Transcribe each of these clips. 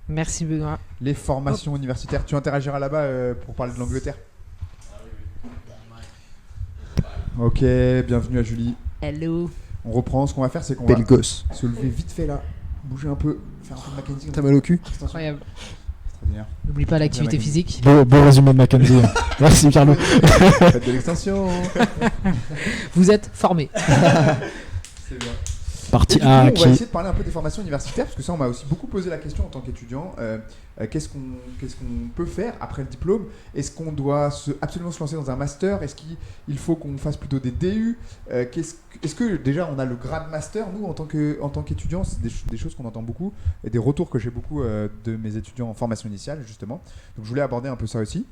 Merci Benoît. Les formations universitaires. Tu interagiras là-bas pour parler de l'Angleterre. Ok, bienvenue à Julie. Hello. On reprend. Ce qu'on va faire, c'est qu'on Belle va gosse. se lever vite fait là, bouger un peu, faire un peu de Mackenzie. T'as mal au cul? Attention. Incroyable. Extraordinaire. N'oublie pas l'activité Bien, physique. Beau résumé de Mackenzie. Merci Carlo. Faites de l'extension. Vous êtes formés. C'est bien. Partie Et du coup, A on va qui. essayer de parler un peu des formations universitaires, parce que ça, on m'a aussi beaucoup posé la question en tant qu'étudiant. Qu'est-ce qu'on peut faire après le diplôme? Est-ce qu'on doit absolument se lancer dans un master? Est-ce qu'il faut qu'on fasse plutôt des DU? Est-ce que déjà on a le grade master, nous, en tant qu'étudiants? C'est des choses qu'on entend beaucoup, et des retours que j'ai beaucoup de mes étudiants en formation initiale, justement. Donc je voulais aborder un peu ça aussi.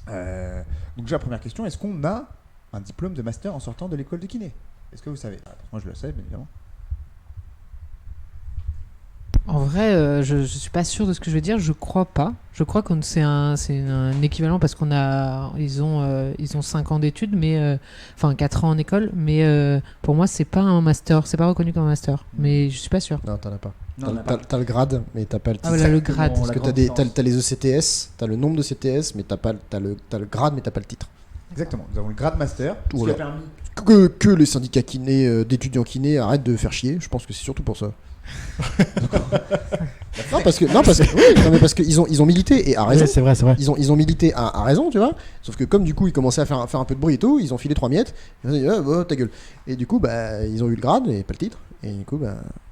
Donc déjà, première question, est-ce qu'on a un diplôme de master en sortant de l'école de kiné? Est-ce que vous savez? Moi, je le sais, bien évidemment. En vrai, je suis pas sûr de ce que je vais dire. Je crois pas. Je crois que c'est un équivalent parce ils ont 5 ans d'études, mais enfin 4 ans en école. Mais pour moi, c'est pas un master. C'est pas reconnu comme un master. Mais je suis pas sûr. Non, t'en as pas. Non, T'as le grade, mais t'as pas le titre. Ah voilà, le grade. Exactement. Parce que t'as les ECTS, t'as le nombre de CTS, mais t'as le grade, mais t'as pas le titre. Exactement. Nous avons le grade master, ce qui Voilà. a permis. Que les syndicats kinés, d'étudiants kinés arrêtent de faire chier. Je pense que c'est surtout pour ça. parce qu'ils ont milité et à raison. Ouais, c'est vrai. Ils ont milité à raison, tu vois. Sauf que comme du coup ils commençaient à faire un peu de bruit et tout, ils ont filé 3 miettes. Ils ont dit ta gueule. Et du coup ils ont eu le grade mais pas le titre. Et du coup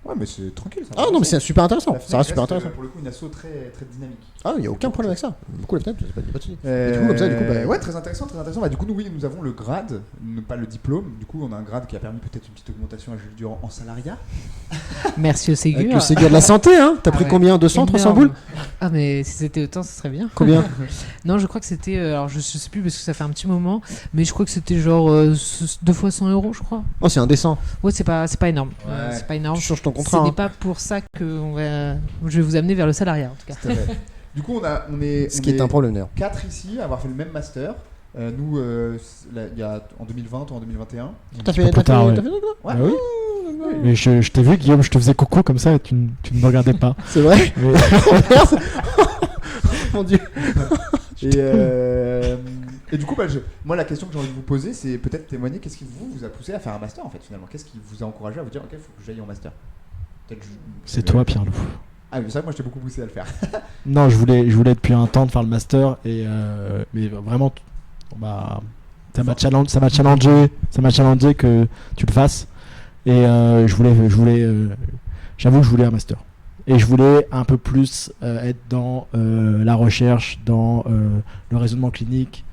Ouais, mais c'est tranquille. Ça non mais c'est super intéressant. La Ça FNAC reste super intéressant. Pour le coup, une asso très, très dynamique. Ah il y a aucun problème avec ça. Beaucoup la fenêtre, c'est pas de soucis. Et du coup comme ça ouais, très intéressant, très intéressant. Bah, du coup, nous avons le grade, pas le diplôme. Du coup, on a un grade qui a permis peut-être une petite augmentation à Jules Durand en salariat. Merci au Ségur. avec le Ségur de la santé, hein. T'as pris ouais. combien? 200, 300 Énorme. boules? Ah mais si c'était autant, ce serait bien. Combien? Non, je crois que c'était. Alors je sais plus parce que ça fait un petit moment, mais je crois que c'était genre 2 fois 100 €, je crois. Oh c'est indécent. Ouais, c'est pas énorme. Ouais. C'est pas énorme. Tu changes ton Ce contrat. n'est Hein. pas pour ça que je vais vous amener vers le salariat en tout cas. Tout à fait. Du coup, on est Ce qui est un problème d'ailleurs. 4 ici à avoir fait le même master. Nous, il y a en 2020 ou en 2021. T'as peu tard, ouais. ça, toi? Ouais. Ah oui. Mais je t'ai vu, Guillaume, je te faisais coucou comme ça et tu ne me regardais pas. C'est vrai? Mais- Oh merde. Mon dieu. Et du coup, moi, la question que j'ai envie de vous poser, c'est peut-être témoigner. Qu'est-ce qui vous a poussé à faire un master en fait finalement? Qu'est-ce qui vous a encouragé à vous dire ok, il faut que j'aille en master? C'est toi, Pierre-Loup. Ah, mais ça, moi, je t'ai beaucoup poussé à le faire. Non, je voulais depuis un temps de faire le master mais vraiment, ça m'a challengé que tu le fasses et j'avoue que je voulais un master et je voulais un peu plus être dans la recherche, dans le raisonnement clinique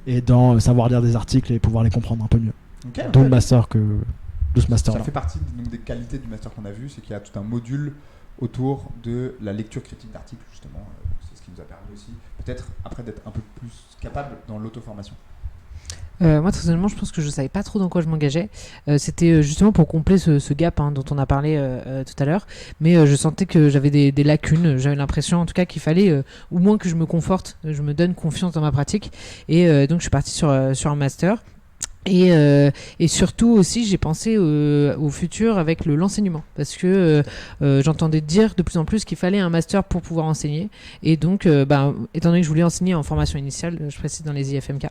et dans savoir lire des articles et pouvoir les comprendre un peu mieux. Okay, D'où le master de ce master Ça là. fait partie donc, des qualités du master qu'on a vu, c'est qu'il y a tout un module autour de la lecture critique d'articles justement. C'est ce qui nous a permis aussi peut-être après d'être un peu plus capable dans l'auto-formation. Moi, personnellement, je pense que je savais pas trop dans quoi je m'engageais. C'était justement pour combler ce gap dont on a parlé tout à l'heure. Mais je sentais que j'avais des lacunes. J'avais l'impression, en tout cas, qu'il fallait au moins que je me conforte, je me donne confiance dans ma pratique. Et donc, je suis partie sur un master. Et surtout aussi, j'ai pensé au futur avec l'enseignement. Parce que j'entendais dire de plus en plus qu'il fallait un master pour pouvoir enseigner. Et donc, étant donné que je voulais enseigner en formation initiale, je précise dans les IFMK,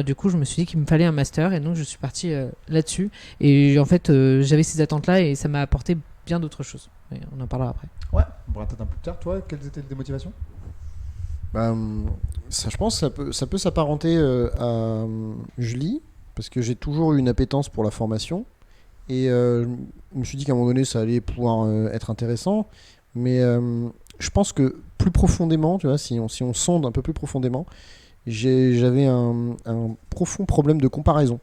du coup, je me suis dit qu'il me fallait un master. Et donc, je suis partie là-dessus. Et en fait, j'avais ces attentes-là et ça m'a apporté bien d'autres choses. Et on en parlera après. Ouais, on pourra peut-être un peu plus tard. Toi, quelles étaient les motivations? Ça, je pense que ça peut s'apparenter à Julie, parce que j'ai toujours eu une appétence pour la formation. Et je me suis dit qu'à un moment donné, ça allait pouvoir être intéressant. Mais je pense que plus profondément, tu vois, si on sonde un peu plus profondément, j'avais un profond problème de comparaison.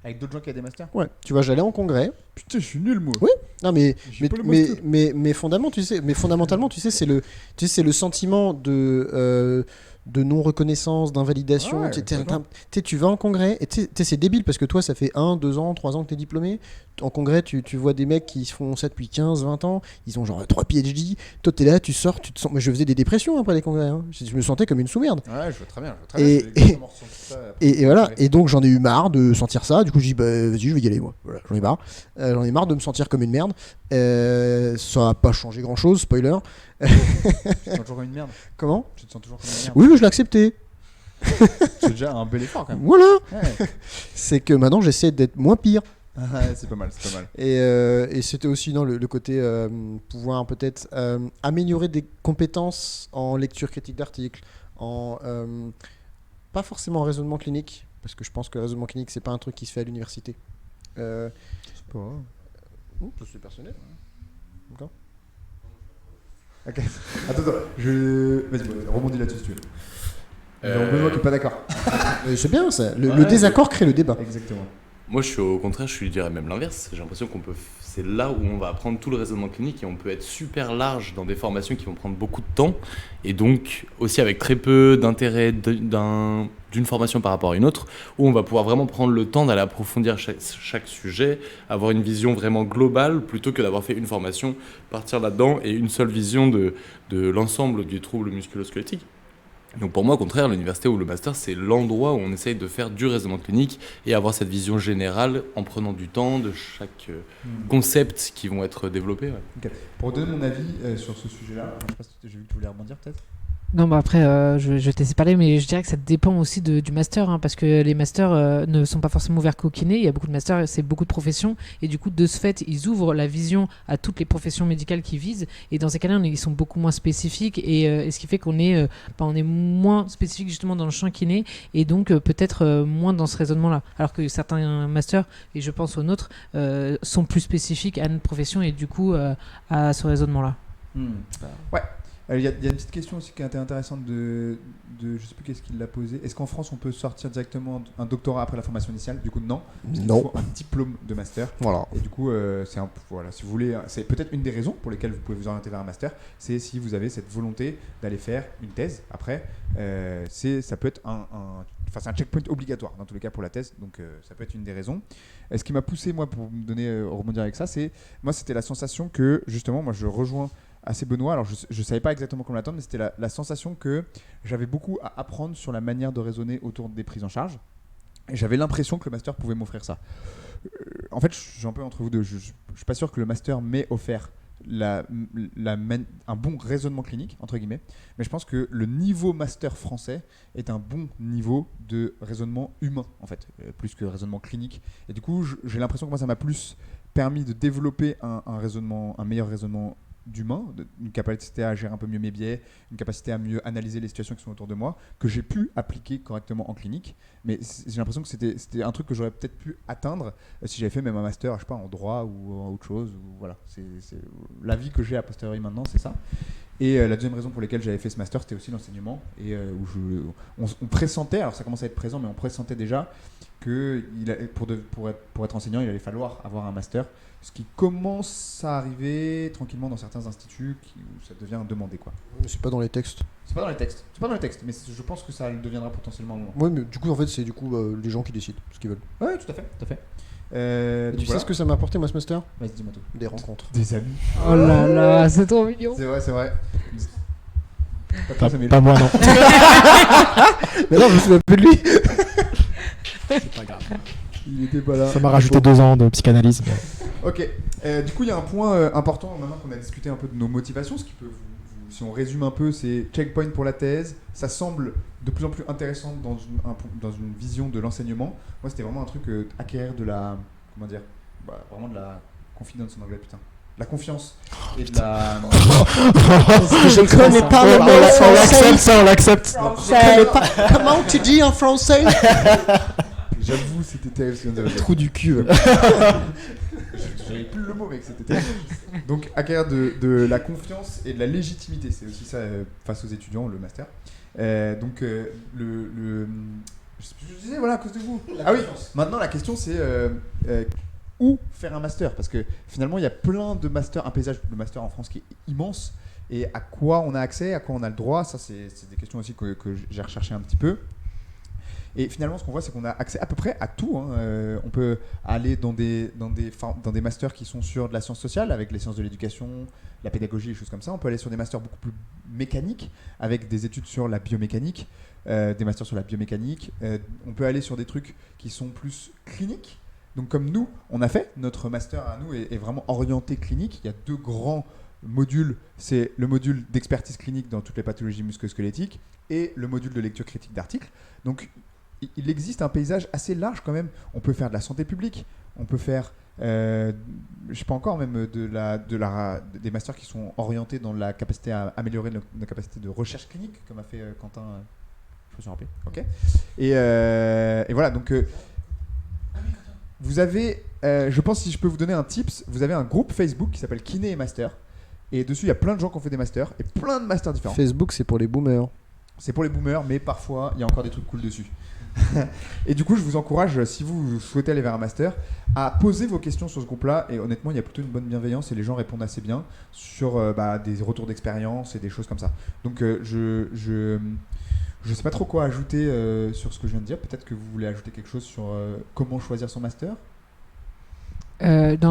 Avec d'autres gens qui ont des masters? Ouais, tu vois, j'allais en congrès. Putain, je suis nul, moi. Oui. Non, mais fondamentalement, tu sais, c'est le sentiment de de non-reconnaissance, d'invalidation. Ouais, Tu vas en congrès, et c'est débile parce que toi, ça fait 1, 2 ans, 3 ans que tu es diplômé. En congrès, tu vois des mecs qui font ça depuis 15, 20 ans, ils ont genre 3 PhD. Toi, tu es là, tu sors, tu te sens. Mais je faisais des dépressions après les congrès. Hein. Je me sentais comme une sous-merde. Ouais, je vois très bien. Et voilà, et donc j'en ai eu marre de sentir ça. Du coup, je dis, vas-y, je vais y aller, moi. Voilà, j'en ai marre. J'en ai marre de me sentir comme une merde. Ça n'a pas changé grand-chose, spoiler. Tu te sens toujours comme une merde. Comment ? Tu te sens toujours comme une merde. Oui, mais je l'ai accepté. C'est déjà un bel effort quand même. Voilà. Ouais. C'est que maintenant, j'essaie d'être moins pire. C'est pas mal, c'est pas mal. Et c'était aussi le côté pouvoir peut-être améliorer des compétences en lecture critique d'articles, en pas forcément en raisonnement clinique, parce que je pense que le raisonnement clinique, c'est pas un truc qui se fait à l'université. C'est pas... Ça, c'est personnel. D'accord. Ok. Attends, vas-y, rebondis là-dessus si tu veux. Benoît qui est pas d'accord. C'est bien ça. Le désaccord crée le débat. Exactement. Moi, je dirais même l'inverse. J'ai l'impression c'est là où on va apprendre tout le raisonnement clinique et on peut être super large dans des formations qui vont prendre beaucoup de temps et donc aussi avec très peu d'intérêt d'une formation par rapport à une autre, où on va pouvoir vraiment prendre le temps d'aller approfondir chaque sujet, avoir une vision vraiment globale plutôt que d'avoir fait une formation, partir là-dedans et une seule vision de l'ensemble du trouble musculo-squelettique. Donc pour moi, au contraire, l'université ou le master, c'est l'endroit où on essaye de faire du raisonnement clinique et avoir cette vision générale en prenant du temps de chaque concept qui vont être développés. Ouais. Okay. Pour donner mon avis sur ce sujet-là, je sais pas si j'ai vu que tu voulais rebondir peut-être. Non, bah après, je vais te laisser parler, mais je dirais que ça dépend aussi du master, hein, parce que les masters ne sont pas forcément ouverts qu'aux kinés. Il y a beaucoup de masters, c'est beaucoup de professions, et du coup, de ce fait, ils ouvrent la vision à toutes les professions médicales qu'ils visent, et dans ces cas-là, ils sont beaucoup moins spécifiques, et ce qui fait qu'on est moins spécifique justement dans le champ kiné, et donc peut-être moins dans ce raisonnement-là. Alors que certains masters, et je pense aux nôtres, sont plus spécifiques à notre profession, et du coup, à ce raisonnement-là. Ouais. Il y a une petite question aussi qui est intéressante de je sais plus qu'est-ce qu'il l'a posé. Est-ce qu'en France on peut sortir directement un doctorat après la formation initiale ? Du coup non. Il faut un diplôme de master. Voilà. Et du coup si vous voulez, c'est peut-être une des raisons pour lesquelles vous pouvez vous orienter vers un master, c'est si vous avez cette volonté d'aller faire une thèse après. Ça peut être c'est un checkpoint obligatoire dans tous les cas pour la thèse, donc ça peut être une des raisons. Ce qui m'a poussé moi pour me donner rebondir avec ça, c'était la sensation que justement moi je rejoins assez Benoît. Alors je savais pas exactement comment l'attendre, mais c'était la sensation que j'avais beaucoup à apprendre sur la manière de raisonner autour des prises en charge, et j'avais l'impression que le master pouvait m'offrir ça. En fait, je suis un peu entre vous deux. Je suis pas sûr que le master m'ait offert un bon raisonnement clinique entre guillemets, mais je pense que le niveau master français est un bon niveau de raisonnement humain en fait, plus que raisonnement clinique. Et du coup, j'ai l'impression que moi ça m'a plus permis de développer un meilleur raisonnement d'humain, une capacité à gérer un peu mieux mes biais, une capacité à mieux analyser les situations qui sont autour de moi, que j'ai pu appliquer correctement en clinique. Mais j'ai l'impression que c'était un truc que j'aurais peut-être pu atteindre si j'avais fait même un master, je sais pas, en droit ou en autre chose. Ou voilà, c'est l'avis que j'ai a posteriori maintenant, c'est ça. Et la deuxième raison pour laquelle j'avais fait ce master, c'était aussi l'enseignement, et où on pressentait, alors ça commence à être présent, mais on pressentait déjà que pour être enseignant, il allait falloir avoir un master, ce qui commence à arriver tranquillement dans certains instituts où ça devient demandé, quoi. Mais c'est pas dans les textes. C'est pas dans les textes, mais je pense que ça le deviendra potentiellement un moment. Ouais, mais du coup, en fait, c'est les gens qui décident ce qu'ils veulent. Ouais, tout à fait. Tu sais ce que ça m'a apporté, moi, ce master ? Vas-y, dis-moi tout. Des rencontres. Des amis. Oh là là, c'est trop mignon. C'est vrai. Pas moi, non. Mais non, je me souviens plus de lui. C'est pas grave. Il était pas là. Ça m'a rajouté 2 ans de psychanalyse. Mais... Ok. Du coup, il y a un point important maintenant qu'on a discuté un peu de nos motivations, ce qui peut si on résume un peu, c'est checkpoint pour la thèse. Ça semble de plus en plus intéressant dans une vision de l'enseignement. Moi, c'était vraiment un truc acquérir de la, vraiment de la confidence en anglais, putain. La confiance et de la. Je ne connais pas le mot français. On l'accepte. Comment tu dis en français ? J'avoue, c'était terrible. Trou du cul. J'avais plus le mot, mec, c'était terrible. Donc, acquérir de la confiance et de la légitimité, c'est aussi ça face aux étudiants, le master. Je sais plus ce que je disais, voilà, à cause de vous. Oui, maintenant la question c'est où faire un master, parce que finalement il y a plein de masters, un paysage de master en France qui est immense, et à quoi on a accès, à quoi on a le droit, ça c'est des questions aussi que j'ai recherché un petit peu. Et finalement, ce qu'on voit, c'est qu'on a accès à peu près à tout. On peut aller dans des masters qui sont sur de la science sociale, avec les sciences de l'éducation, la pédagogie, les choses comme ça. On peut aller sur des masters beaucoup plus mécaniques, avec des études sur la biomécanique, des masters sur la biomécanique. On peut aller sur des trucs qui sont plus cliniques. Donc comme nous, on a fait, notre master à nous est vraiment orienté clinique. Il y a 2 grands modules. C'est le module d'expertise clinique dans toutes les pathologies musculo-squelettiques et le module de lecture critique d'articles. Donc il existe un paysage assez large quand même. On peut faire de la santé publique, on peut faire, je sais pas encore, même des masters qui sont orientés dans la capacité à améliorer nos capacités de recherche clinique, comme a fait Quentin. Je me suis rappelé. Ok. Et voilà. Donc vous avez, je pense, si je peux vous donner un tips, vous avez un groupe Facebook qui s'appelle Kiné et Master. Et dessus, il y a plein de gens qui ont fait des masters et plein de masters différents. Facebook, c'est pour les boomers. C'est pour les boomers, mais parfois, il y a encore des trucs cool dessus. Et du coup, je vous encourage, si vous souhaitez aller vers un master, à poser vos questions sur ce groupe-là. Et honnêtement, il y a plutôt une bonne bienveillance et les gens répondent assez bien sur des retours d'expérience et des choses comme ça. Donc, je sais pas trop quoi ajouter sur ce que je viens de dire. Peut-être que vous voulez ajouter quelque chose sur comment choisir son master.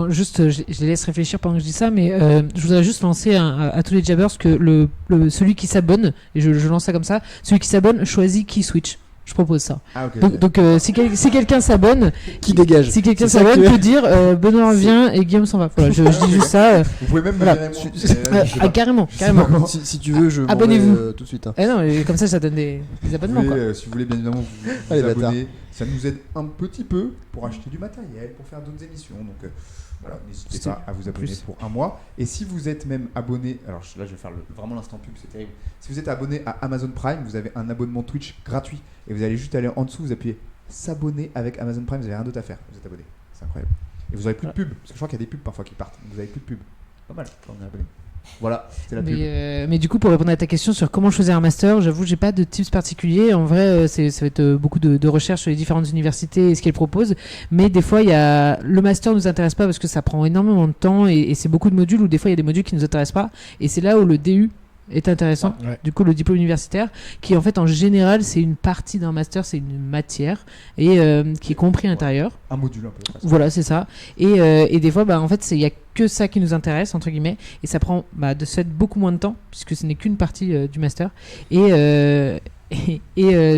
Juste, je les laisse réfléchir pendant que je dis ça, mais je voudrais juste lancer à tous les jabbers que celui qui s'abonne, et je lance ça comme ça, celui qui s'abonne choisit qui switch. Je propose ça. Ah, okay, donc si quelqu'un s'abonne, qui dégage. Si quelqu'un s'abonne, peut dire Benoît vient et Guillaume s'en va. Voilà, je dis juste ça. Vous pouvez même me dire carrément. Si tu veux, je abonnez-vous tout de suite. Hein. Non, comme ça donne des abonnements. Si vous voulez, bien évidemment, vous abonner. Ça nous aide un petit peu pour acheter du matériel, pour faire d'autres émissions. Donc voilà, n'hésitez pas à vous abonner pour 1 mois. Et si vous êtes même abonné, alors là je vais faire vraiment l'instant pub, c'est terrible. Si vous êtes abonné à Amazon Prime, vous avez un abonnement Twitch gratuit. Et vous allez juste aller en dessous, vous appuyez s'abonner avec Amazon Prime, vous n'avez rien d'autre à faire. Vous êtes abonné. C'est incroyable. Et vous n'aurez plus de pub, parce que je crois qu'il y a des pubs parfois qui partent. Vous n'avez plus de pub. Pas mal quand on est abonné. Voilà, c'est la pub. Mais du coup, pour répondre à ta question sur comment choisir un master, j'avoue, j'ai pas de tips particuliers. En vrai, ça va être beaucoup de recherches sur les différentes universités et ce qu'elles proposent. Mais des fois, le master nous intéresse pas parce que ça prend énormément de temps et c'est beaucoup de modules, ou des fois, il y a des modules qui nous intéressent pas. Et c'est là où le DU est intéressant. Ouais. Du coup, le diplôme universitaire, qui en fait, en général, c'est une partie d'un master, c'est une matière et qui est compris à l'intérieur. Un module un peu. Voilà, c'est ça. Et des fois, en fait, il y a que ça qui nous intéresse, entre guillemets, et ça prend de ce fait beaucoup moins de temps, puisque ce n'est qu'une partie du master. Et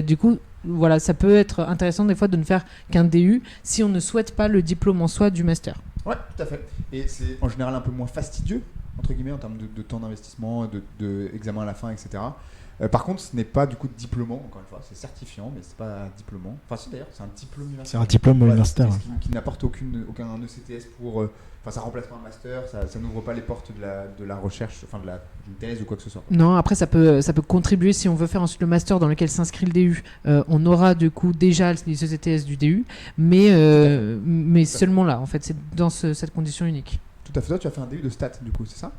du coup, voilà, ça peut être intéressant des fois de ne faire qu'un DU si on ne souhaite pas le diplôme en soi du master. Ouais, tout à fait. Et c'est en général un peu moins fastidieux, entre guillemets, en termes de temps d'investissement, de examen à la fin, etc. Par contre, ce n'est pas du coup diplômant, encore une fois, c'est certifiant, mais c'est pas diplômant. Enfin, si d'ailleurs, c'est un diplôme universitaire. C'est un diplôme universitaire. Qui n'apporte aucun ECTS pour. Enfin, ça remplace pas un master, ça n'ouvre pas les portes de la recherche, enfin d'une thèse ou quoi que ce soit. Non, après ça peut contribuer si on veut faire ensuite le master dans lequel s'inscrit le DU. On aura du coup déjà les ECTS du DU, mais seulement là, en fait, c'est dans cette condition unique. Tout à fait. Toi, tu as fait un DU de stats, du coup, c'est ça ?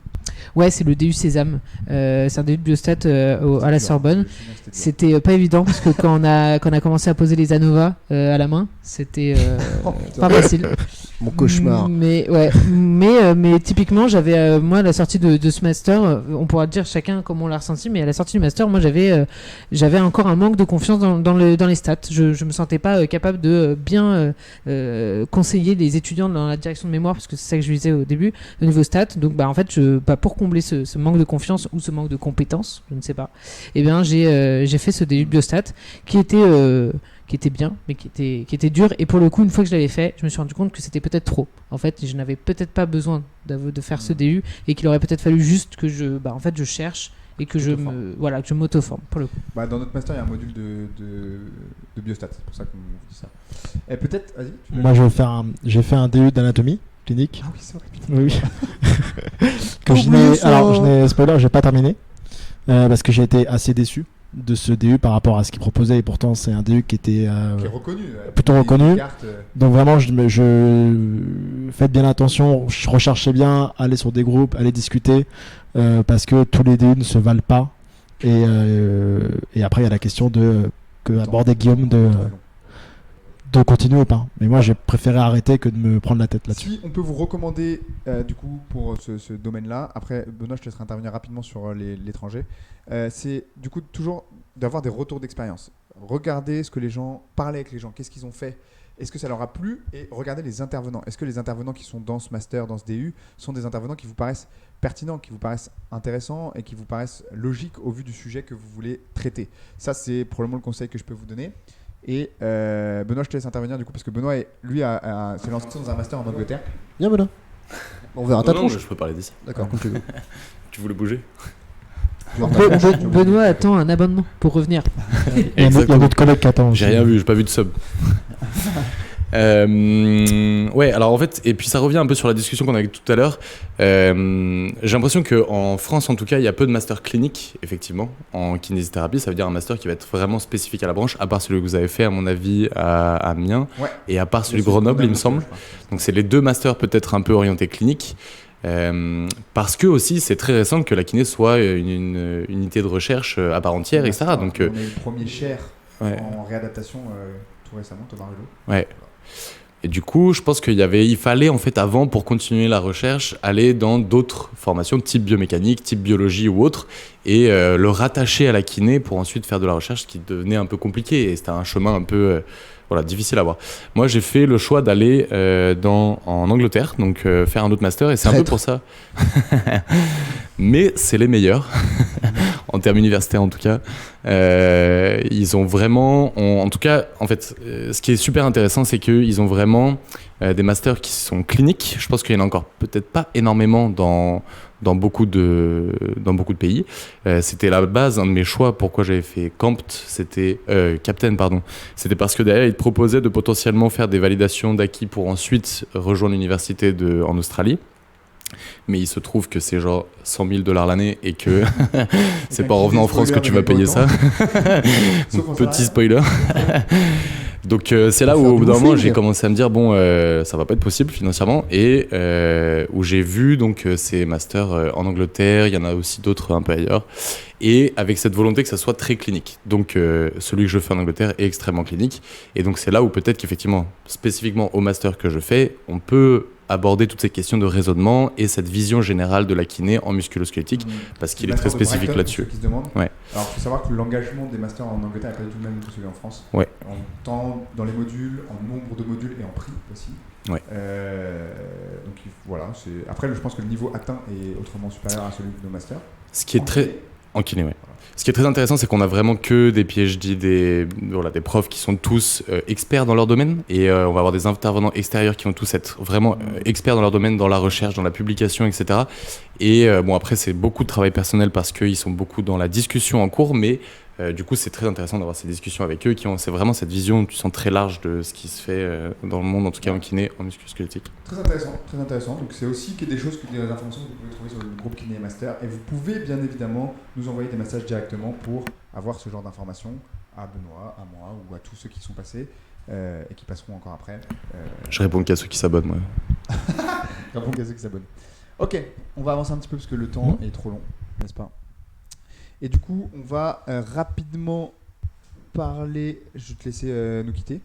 Ouais, c'est le DU Sésame. C'est un DU de biostat à la Sorbonne. C'était pas évident parce que quand on a commencé à poser les ANOVA à la main, c'était pas facile. Mon cauchemar. Mais typiquement, j'avais moi à la sortie de ce master, on pourra dire chacun comment on l'a ressenti, mais à la sortie du master, moi j'avais encore un manque de confiance dans les stats. Je me sentais pas capable de bien conseiller les étudiants dans la direction de mémoire, parce que c'est ça que je disais au début, au niveau stats. Donc en fait, pour combler ce manque de confiance ou ce manque de compétences, je ne sais pas, et bien j'ai fait ce DU biostat qui était bien, mais qui était dur. Et pour le coup, une fois que je l'avais fait, je me suis rendu compte que c'était peut-être trop. En fait, je n'avais peut-être pas besoin de faire ce DU, et qu'il aurait peut-être fallu juste que je cherche et que je m'auto-forme pour le coup. Dans notre master, il y a un module de biostat, c'est pour ça qu'on vous dit ça. Et peut-être, vas-y. Moi, j'ai fait un DU d'anatomie clinique. Ah oui, c'est vrai. Oui. Je n'ai spoiler, j'ai pas terminé parce que j'ai été assez déçu de ce DU par rapport à ce qu'il proposait, et pourtant c'est un DU qui était qui est reconnu, plutôt reconnu. Donc vraiment, je faites bien attention, je recherchais bien aller sur des groupes, aller discuter, parce que tous les DU ne se valent pas. Et après il y a la question que abordait Guillaume de continuer ou pas. Mais moi, j'ai préféré arrêter que de me prendre la tête là-dessus. Si on peut vous recommander, du coup, pour ce domaine-là, après, Benoît, je te laisserai intervenir rapidement sur l'étranger, c'est du coup toujours d'avoir des retours d'expérience. Regardez ce que les gens, parler avec les gens, qu'est-ce qu'ils ont fait, est-ce que ça leur a plu, et regardez les intervenants. Est-ce que les intervenants qui sont dans ce master, dans ce DU, sont des intervenants qui vous paraissent pertinents, qui vous paraissent intéressants et qui vous paraissent logiques au vu du sujet que vous voulez traiter. Ça, c'est probablement le conseil que je peux vous donner. Et Benoît, je te laisse intervenir du coup, parce que Benoît, lui, s'est lancé dans un master en Angleterre. Viens, Benoît. On verra ta Non, tronche. je peux parler d'ici. D'accord, comme tu veux. Tu voulais bouger? Benoît attend un abonnement pour revenir. Il y a notre collègue qui attend. J'ai rien vu, j'ai pas vu de sub. Ouais, alors en fait, et puis ça revient un peu sur la discussion qu'on a eu tout à l'heure. J'ai l'impression qu'en France, en tout cas, il y a peu de masters cliniques, effectivement, en kinésithérapie. Ça veut dire un master qui va être vraiment spécifique à la branche, à part celui que vous avez fait, à mon avis, à Amiens, Ouais. et à part celui de Grenoble, il me semble. Donc c'est les deux masters peut-être un peu orientés cliniques. Parce que aussi c'est très récent que la kiné soit une unité de recherche à part entière, etc. Donc, on a eu le premier chair ouais. en réadaptation tout récemment, Thomas Rulot. Ouais. Et du coup, je pense il fallait en fait avant, pour continuer la recherche, aller dans d'autres formations type biomécanique, type biologie ou autre, et le rattacher à la kiné pour ensuite faire de la recherche, ce qui devenait un peu compliqué et c'était un chemin un peu difficile à voir. Moi, j'ai fait le choix d'aller en Angleterre, donc faire un autre master, et c'est un peu pour ça. Mais c'est les meilleurs, en termes universitaires en tout cas. Ils ont vraiment, en tout cas, en fait, ce qui est super intéressant, c'est qu'ils ont vraiment des masters qui sont cliniques. Je pense qu'il y en a encore peut-être pas énormément dans beaucoup de pays. C'était la base, un de mes choix, pourquoi j'avais fait Captain, pardon. C'était parce que derrière, ils te proposaient de potentiellement faire des validations d'acquis pour ensuite rejoindre l'université en Australie. Mais il se trouve que c'est genre $100 000 l'année et que c'est pas en revenant en France que tu vas payer ça. Petit spoiler. Donc c'est là où au bout d'un moment j'ai commencé à me dire ça va pas être possible financièrement, et où j'ai vu donc ces masters en Angleterre, il y en a aussi d'autres un peu ailleurs, et avec cette volonté que ça soit très clinique. Donc celui que je fais en Angleterre est extrêmement clinique, et donc c'est là où peut-être qu'effectivement spécifiquement au master que je fais, on peut aborder toutes ces questions de raisonnement et cette vision générale de la kiné en musculo-squelettique, parce qu'il est très spécifique là-dessus. Ouais. Alors, il faut savoir que l'engagement des masters en Angleterre n'est pas du tout le même que celui en France. Ouais. En temps, dans les modules, en nombre de modules et en prix aussi. Ouais. Donc voilà. Après, je pense que le niveau atteint est autrement supérieur à celui de nos masters. Ce qui est très... En kiné, ouais. Ce qui est très intéressant, c'est qu'on a vraiment que des PhD, des profs qui sont tous experts dans leur domaine, et on va avoir des intervenants extérieurs qui vont tous être vraiment experts dans leur domaine, dans la recherche, dans la publication, etc. Et après, c'est beaucoup de travail personnel parce qu'ils sont beaucoup dans la discussion en cours, mais du coup, c'est très intéressant d'avoir ces discussions avec eux c'est vraiment cette vision, tu sens, très large de ce qui se fait dans le monde, en tout cas en kiné, en musculo-squelettique. Très intéressant, très intéressant. Donc c'est aussi des choses, des informations que vous pouvez trouver sur le groupe Kiné Master, et vous pouvez bien évidemment nous envoyer des messages directement pour avoir ce genre d'informations à Benoît, à moi ou à tous ceux qui sont passés et qui passeront encore après. Je réponds qu'à ceux qui s'abonnent, moi. Je réponds qu'à ceux qui s'abonnent. Ok, on va avancer un petit peu parce que le temps est trop long, n'est-ce pas? Et du coup, on va rapidement parler. Je vais te laisser nous quitter.